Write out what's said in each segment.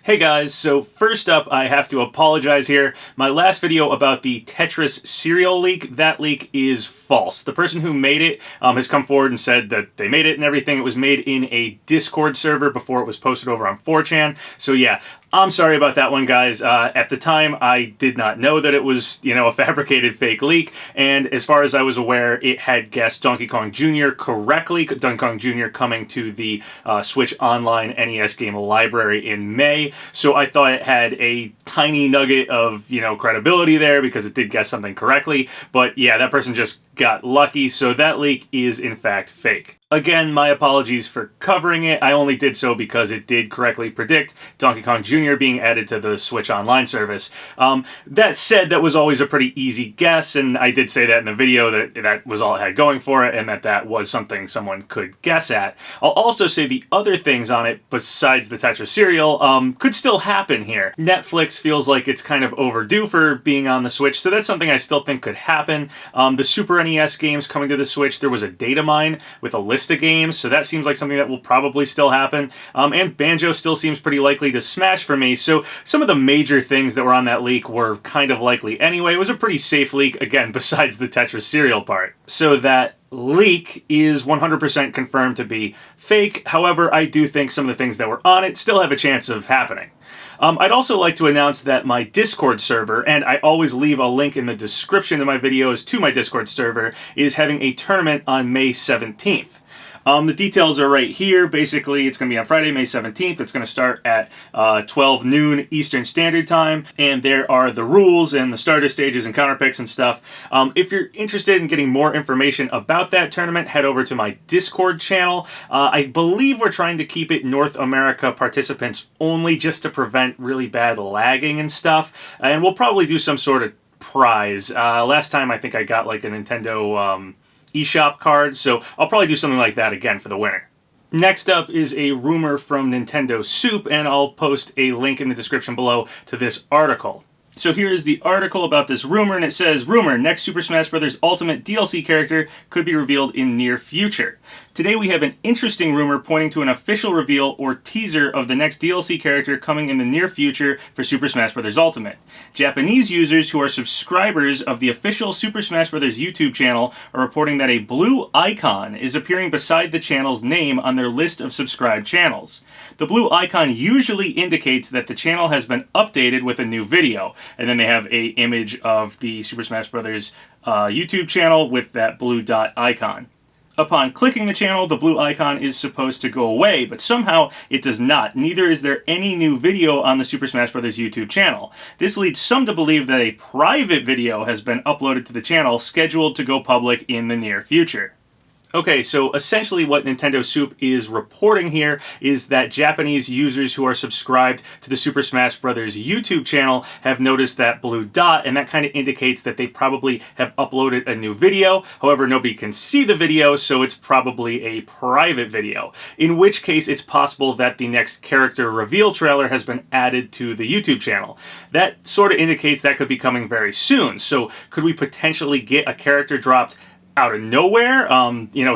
Hey guys, so first up I have to apologize here. My last video about the Tetris cereal leak, that leak is false. The person who made it has come forward and said that they made it and everything. It was made in a Discord server before it was posted over on 4chan. So yeah, I'm sorry about that one, guys. At the time, I did not know that it was, a fabricated fake leak, and as far as I was aware, it had guessed Donkey Kong Jr. correctly. Donkey Kong Jr. coming to the Switch Online NES game library in May, so I thought it had a tiny nugget of, credibility there because it did guess something correctly, but yeah, that person just got lucky, so that leak is in fact fake. Again, my apologies for covering it. I only did so because it did correctly predict Donkey Kong Jr. being added to the Switch Online service. That said, that was always a pretty easy guess, and I did say that in the video that was all it had going for it, and that was something someone could guess at. I'll also say the other things on it, besides the Tetris cereal, could still happen here. Netflix feels like it's kind of overdue for being on the Switch, so that's something I still think could happen. The Super NES games coming to the Switch, there was a data mine with a list of games, so that seems like something that will probably still happen. And Banjo still seems pretty likely to smash for me, so some of the major things that were on that leak were kind of likely anyway. It was a pretty safe leak, again, besides the Tetris cereal part. So that leak is 100% confirmed to be fake. However, I do think some of the things that were on it still have a chance of happening. I'd also like to announce that my Discord server, and I always leave a link in the description of my videos to my Discord server, is having a tournament on May 17th. The details are right here. Basically, it's going to be on Friday, May 17th. It's going to start at 12 noon Eastern Standard Time, and there are the rules and the starter stages and counter picks and stuff. If you're interested in getting more information about that tournament, head over to my Discord channel. I believe we're trying to keep it North America participants only, just to prevent really bad lagging and stuff, and we'll probably do some sort of prize. Last time I think I got like a Nintendo eShop card, so I'll probably do something like that again for the winner. Next up is a rumor from Nintendo Soup, and I'll post a link in the description below to this article. So here is the article about this rumor, and it says, "Rumor, next Super Smash Bros. Ultimate DLC character could be revealed in near future. Today we have an interesting rumor pointing to an official reveal or teaser of the next DLC character coming in the near future for Super Smash Bros. Ultimate. Japanese users who are subscribers of the official Super Smash Bros. YouTube channel are reporting that a blue icon is appearing beside the channel's name on their list of subscribed channels. The blue icon usually indicates that the channel has been updated with a new video." And then they have a image of the Super Smash Bros. YouTube channel with that blue dot icon. Upon clicking the channel, the blue icon is supposed to go away, but somehow it does not. Neither is there any new video on the Super Smash Bros. YouTube channel. This leads some to believe that a private video has been uploaded to the channel, scheduled to go public in the near future. Okay, so essentially what Nintendo Soup is reporting here is that Japanese users who are subscribed to the Super Smash Bros. YouTube channel have noticed that blue dot, and that kind of indicates that they probably have uploaded a new video. However, nobody can see the video, so it's probably a private video. In which case, it's possible that the next character reveal trailer has been added to the YouTube channel. That sort of indicates that could be coming very soon. So could we potentially get a character dropped out of nowhere,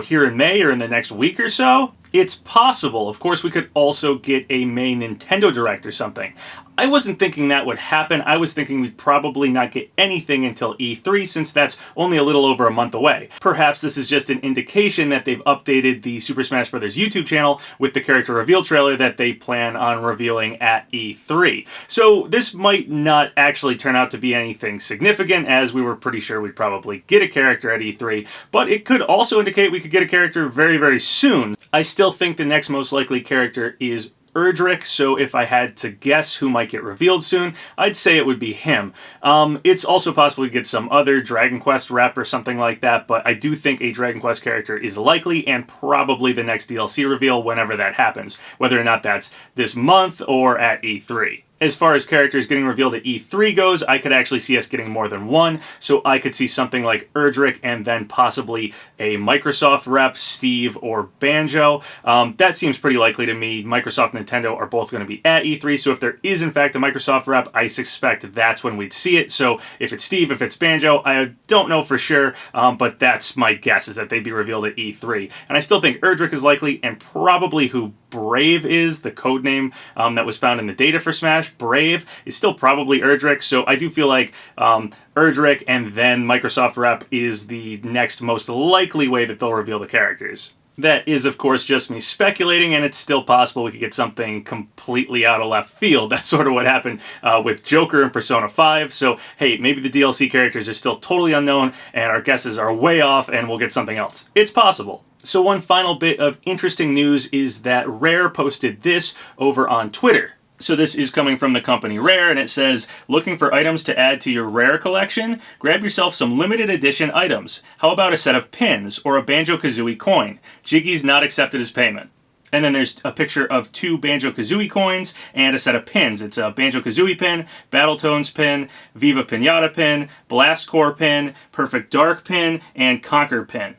here in May or in the next week or so? It's possible. Of course, we could also get a May Nintendo Direct or something. I wasn't thinking that would happen. I was thinking we'd probably not get anything until E3, since that's only a little over a month away. Perhaps this is just an indication that they've updated the Super Smash Bros. YouTube channel with the character reveal trailer that they plan on revealing at E3. So this might not actually turn out to be anything significant, as we were pretty sure we'd probably get a character at E3, but it could also indicate we could get a character very, very soon. I still think the next most likely character is Erdrick, so if I had to guess who might get revealed soon, I'd say it would be him. It's also possible to get some other Dragon Quest rep or something like that, but I do think a Dragon Quest character is likely, and probably the next DLC reveal whenever that happens, whether or not that's this month or at E3. As far as characters getting revealed at E3 goes, I could actually see us getting more than one, so I could see something like Erdrick and then possibly a Microsoft rep, Steve or Banjo. That seems pretty likely to me. Microsoft and Nintendo are both going to be at E3, so if there is in fact a Microsoft rep, I suspect that's when we'd see it. So if it's Steve, if it's Banjo, I don't know for sure, but that's my guess, is that they'd be revealed at E3. And I still think Erdrick is likely, and probably who Brave is, the code name that was found in the data for Smash. Brave is still probably Erdrick, so I do feel like Erdrick and then Microsoft Rep is the next most likely way that they'll reveal the characters. That is, of course, just me speculating, and it's still possible we could get something completely out of left field. That's sort of what happened with Joker in Persona 5. So, hey, maybe the DLC characters are still totally unknown, and our guesses are way off, and we'll get something else. It's possible. So one final bit of interesting news is that Rare posted this over on Twitter. So this is coming from the company Rare, and it says, looking for items to add to your Rare collection? Grab yourself some limited edition items. How about a set of pins or a banjo-kazooie coin? Jiggy's not accepted as payment. And then there's a picture of 2 banjo-kazooie coins and a set of pins. It's a banjo-kazooie pin, Battletoads pin, Viva Pinata pin, Blast Core pin, Perfect Dark pin, and Conquer pin.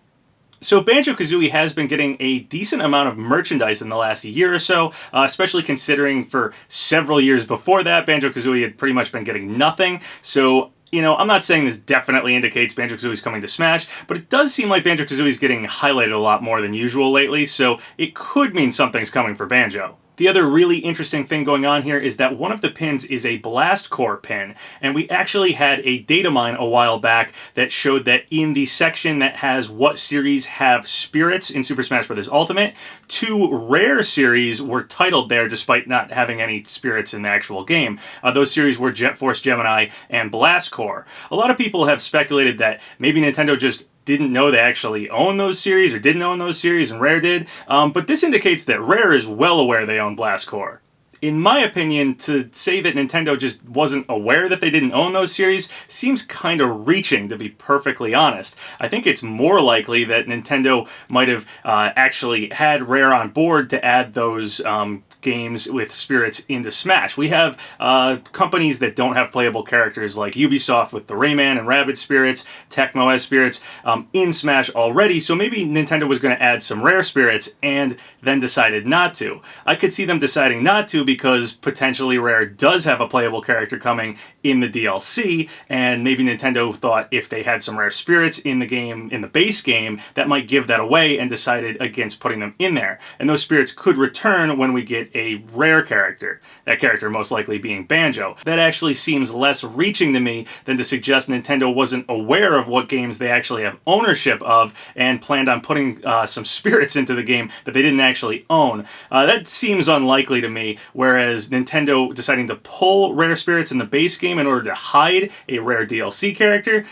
So Banjo-Kazooie has been getting a decent amount of merchandise in the last year or so, especially considering for several years before that, Banjo-Kazooie had pretty much been getting nothing. So, you know, I'm not saying this definitely indicates Banjo-Kazooie's coming to Smash, but it does seem like Banjo-Kazooie's getting highlighted a lot more than usual lately, so it could mean something's coming for Banjo. The other really interesting thing going on here is that one of the pins is a Blast Core pin, and we actually had a data mine a while back that showed that in the section that has what series have spirits in Super Smash Bros. Ultimate, 2 rare series were titled there despite not having any spirits in the actual game. Those series were Jet Force Gemini and Blast Core. A lot of people have speculated that maybe Nintendo just didn't know they actually own those series or didn't own those series and Rare did, but this indicates that Rare is well aware they own Blast Core. In my opinion, to say that Nintendo just wasn't aware that they didn't own those series seems kind of reaching, to be perfectly honest. I think it's more likely that Nintendo might have actually had Rare on board to add those games with spirits into Smash. We have companies that don't have playable characters like Ubisoft with the Rayman and Rabbids spirits, Tecmo has spirits in Smash already, so maybe Nintendo was going to add some Rare spirits and then decided not to. I could see them deciding not to because potentially Rare does have a playable character coming in the DLC, and maybe Nintendo thought if they had some Rare spirits in the game, in the base game, that might give that away and decided against putting them in there. And those spirits could return when we get a Rare character, that character most likely being Banjo. That actually seems less reaching to me than to suggest Nintendo wasn't aware of what games they actually have ownership of and planned on putting some spirits into the game that they didn't actually own. That seems unlikely to me, whereas Nintendo deciding to pull Rare spirits in the base game in order to hide a Rare DLC character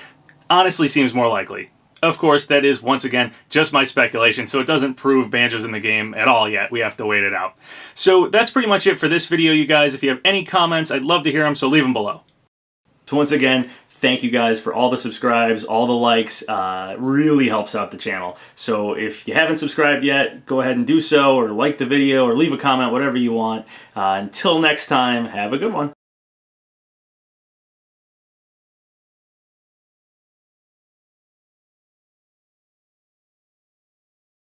honestly seems more likely. Of course, that is, once again, just my speculation, so it doesn't prove Banjo's in the game at all yet. We have to wait it out. So that's pretty much it for this video, you guys. If you have any comments, I'd love to hear them, so leave them below. So once again, thank you guys for all the subscribes, all the likes. It really helps out the channel. So if you haven't subscribed yet, go ahead and do so, or like the video, or leave a comment, whatever you want. Until next time, have a good one.